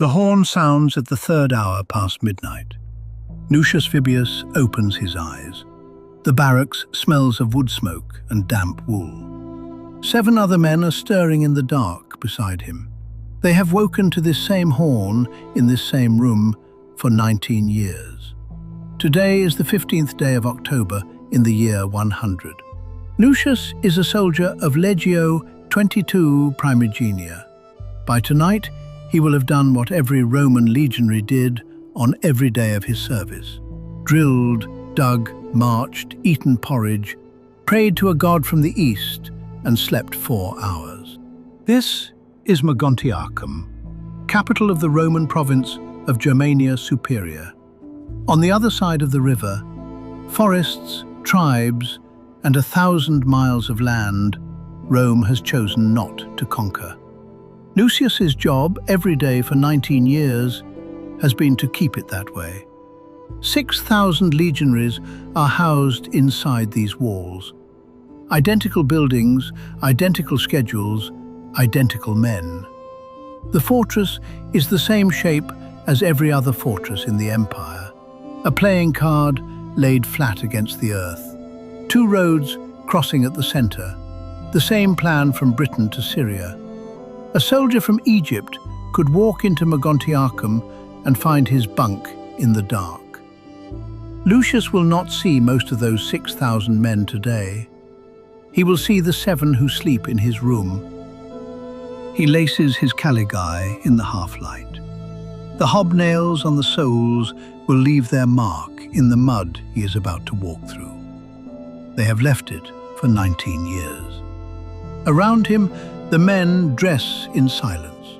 The horn sounds at the 3rd hour past midnight. Lucius Vibius opens his eyes. The barracks smells of wood smoke and damp wool. 7 other men are stirring in the dark beside him. They have woken to this same horn in this same room for 19 years. Today is the 15th day of October in the year 100. Lucius is a soldier of Legio XXII Primigenia. By tonight, he will have done what every Roman legionary did on every day of his service. Drilled, dug, marched, eaten porridge, prayed to a god from the east, and slept 4 hours. This is Mogontiacum, capital of the Roman province of Germania Superior. On the other side of the river, forests, tribes, and 1,000 miles of land Rome has chosen not to conquer. Lucius's job every day for 19 years has been to keep it that way. 6,000 legionaries are housed inside these walls. Identical buildings, identical schedules, identical men. The fortress is the same shape as every other fortress in the empire. A playing card laid flat against the earth. 2 roads crossing at the center. The same plan from Britain to Syria. A soldier from Egypt could walk into Mogontiacum and find his bunk in the dark. Lucius will not see most of those 6,000 men today. He will see the 7 who sleep in his room. He laces his caligae in the half-light. The hobnails on the soles will leave their mark in the mud he is about to walk through. They have left it for 19 years. Around him, the men dress in silence.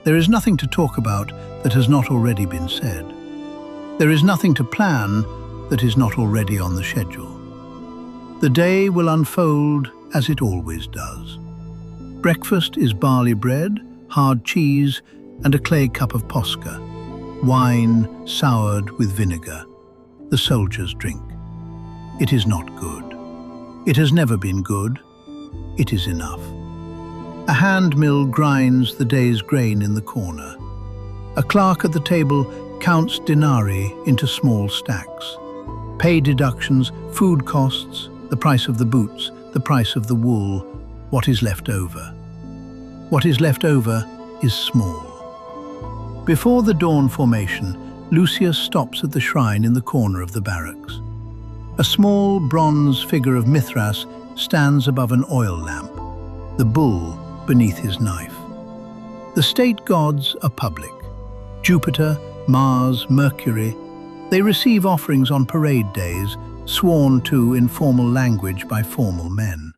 There is nothing to talk about that has not already been said. There is nothing to plan that is not already on the schedule. The day will unfold as it always does. Breakfast is barley bread, hard cheese, and a clay cup of posca. Wine soured with vinegar. The soldiers drink. It is not good. It has never been good. It is enough. A hand mill grinds the day's grain in the corner. A clerk at the table counts denarii into small stacks. Pay deductions, food costs, the price of the boots, the price of the wool, what is left over. What is left over is small. Before the dawn formation, Lucius stops at the shrine in the corner of the barracks. A small bronze figure of Mithras stands above an oil lamp, the bull beneath his knife. The state gods are public. Jupiter, Mars, Mercury. They receive offerings on parade days, sworn to in formal language by formal men.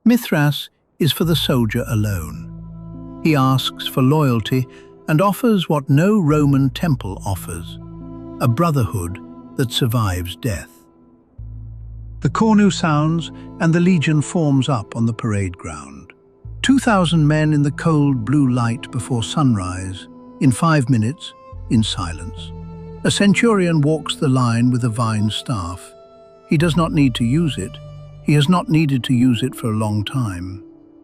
Mithras is for the soldier alone. He asks for loyalty and offers what no Roman temple offers, a brotherhood that survives death. The cornu sounds and the legion forms up on the parade ground. 2,000 men in the cold blue light before sunrise, in 5 minutes, in silence. A centurion walks the line with a vine staff. He does not need to use it. He has not needed to use it for a long time.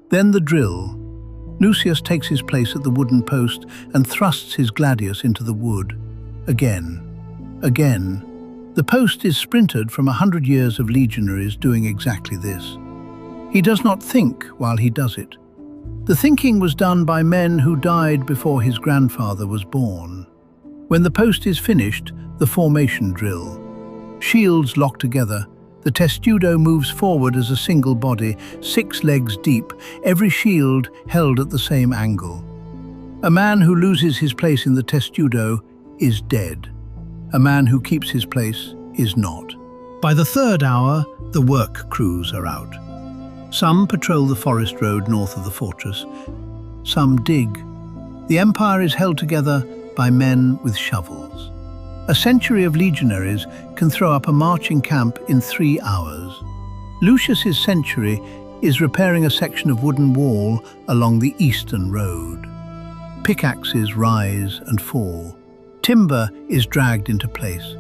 Then the drill. Lucius takes his place at the wooden post and thrusts his gladius into the wood. Again. Again. The post is splintered from 100 years of legionaries doing exactly this. He does not think while he does it. The thinking was done by men who died before his grandfather was born. When the post is finished, the formation drill. Shields lock together. The testudo moves forward as a single body, 6 legs deep, every shield held at the same angle. A man who loses his place in the testudo is dead. A man who keeps his place is not. By the 3rd hour, the work crews are out. Some patrol the forest road north of the fortress. Some dig. The empire is held together by men with shovels. A century of legionaries can throw up a marching camp in 3 hours. Lucius's century is repairing a section of wooden wall along the eastern road. Pickaxes rise and fall. Timber is dragged into place.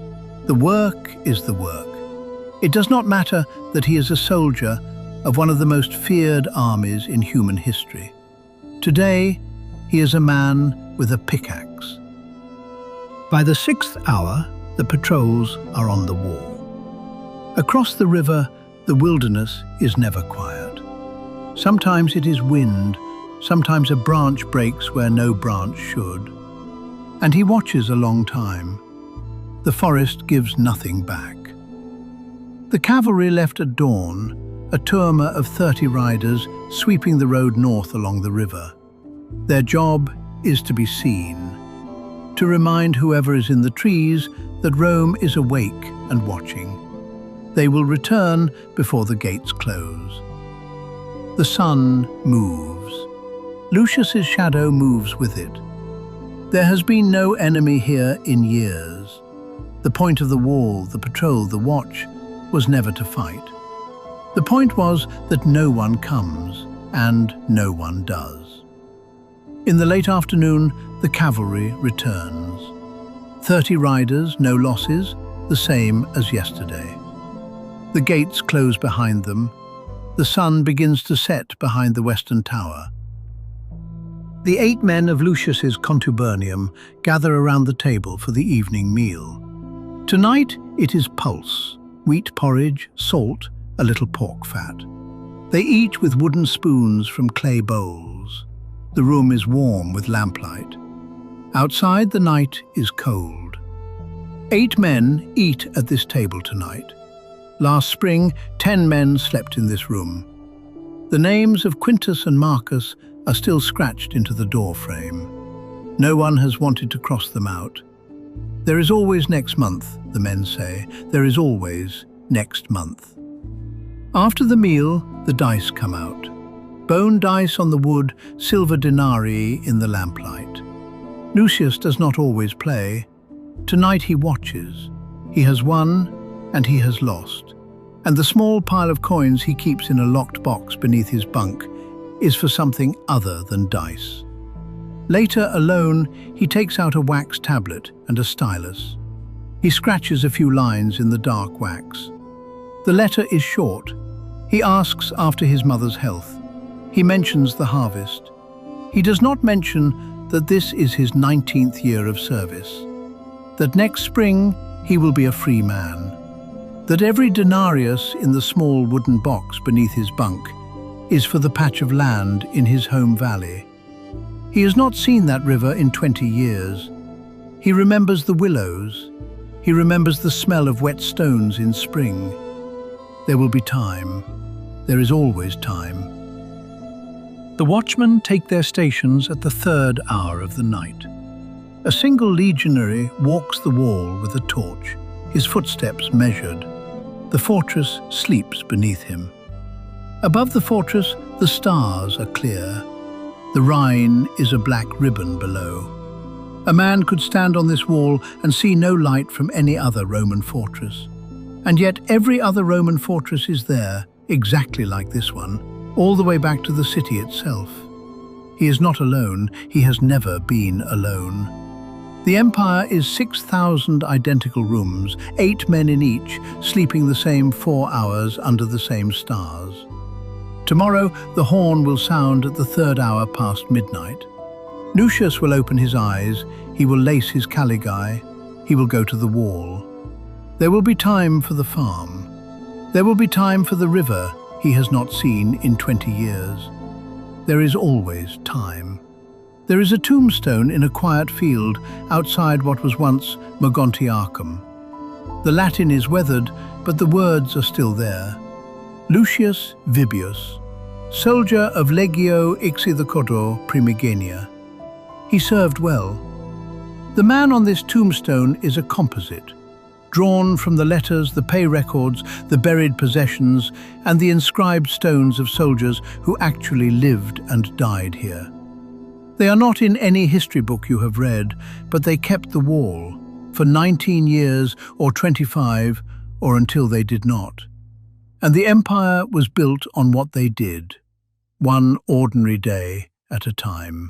The work is the work. It does not matter that he is a soldier of one of the most feared armies in human history. Today, he is a man with a pickaxe. By the 6th hour, the patrols are on the wall. Across the river, the wilderness is never quiet. Sometimes it is wind, sometimes a branch breaks where no branch should. And he watches a long time. The forest gives nothing back. The cavalry left at dawn, a tourma of 30 riders sweeping the road north along the river. Their job is to be seen, to remind whoever is in the trees that Rome is awake and watching. They will return before the gates close. The sun moves. Lucius's shadow moves with it. There has been no enemy here in years. The point of the wall, the patrol, the watch, was never to fight. The point was that no one comes, and no one does. In the late afternoon, the cavalry returns. 30 riders, no losses, the same as yesterday. The gates close behind them. The sun begins to set behind the western tower. The 8 men of Lucius's contubernium gather around the table for the evening meal. Tonight it is pulse, wheat porridge, salt, a little pork fat. They eat with wooden spoons from clay bowls. The room is warm with lamplight. Outside the night is cold. 8 men eat at this table tonight. Last spring, 10 men slept in this room. The names of Quintus and Marcus are still scratched into the door frame. No one has wanted to cross them out. There is always next month, the men say. There is always next month. After the meal, the dice come out. Bone dice on the wood, silver denarii in the lamplight. Lucius does not always play. Tonight he watches. He has won and he has lost. And the small pile of coins he keeps in a locked box beneath his bunk is for something other than dice. Later, alone, he takes out a wax tablet and a stylus. He scratches a few lines in the dark wax. The letter is short. He asks after his mother's health. He mentions the harvest. He does not mention that this is his 19th year of service, that next spring he will be a free man, that every denarius in the small wooden box beneath his bunk is for the patch of land in his home valley. He has not seen that river in 20 years. He remembers the willows. He remembers the smell of wet stones in spring. There will be time. There is always time. The watchmen take their stations at the 3rd hour of the night. A single legionary walks the wall with a torch, his footsteps measured. The fortress sleeps beneath him. Above the fortress, the stars are clear. The Rhine is a black ribbon below. A man could stand on this wall and see no light from any other Roman fortress. And yet every other Roman fortress is there, exactly like this one, all the way back to the city itself. He is not alone. He has never been alone. The empire is 6,000 identical rooms, 8 men in each, sleeping the same 4 hours under the same stars. Tomorrow, the horn will sound at the 3rd hour past midnight. Lucius will open his eyes, he will lace his caligae, he will go to the wall. There will be time for the farm. There will be time for the river he has not seen in 20 years. There is always time. There is a tombstone in a quiet field outside what was once Mogontiacum. The Latin is weathered, but the words are still there. Lucius Vibius, soldier of Legio XXII Primigenia. He served well. The man on this tombstone is a composite, drawn from the letters, the pay records, the buried possessions, and the inscribed stones of soldiers who actually lived and died here. They are not in any history book you have read, but they kept the wall for 19 years or 25, or until they did not. And the empire was built on what they did, one ordinary day at a time.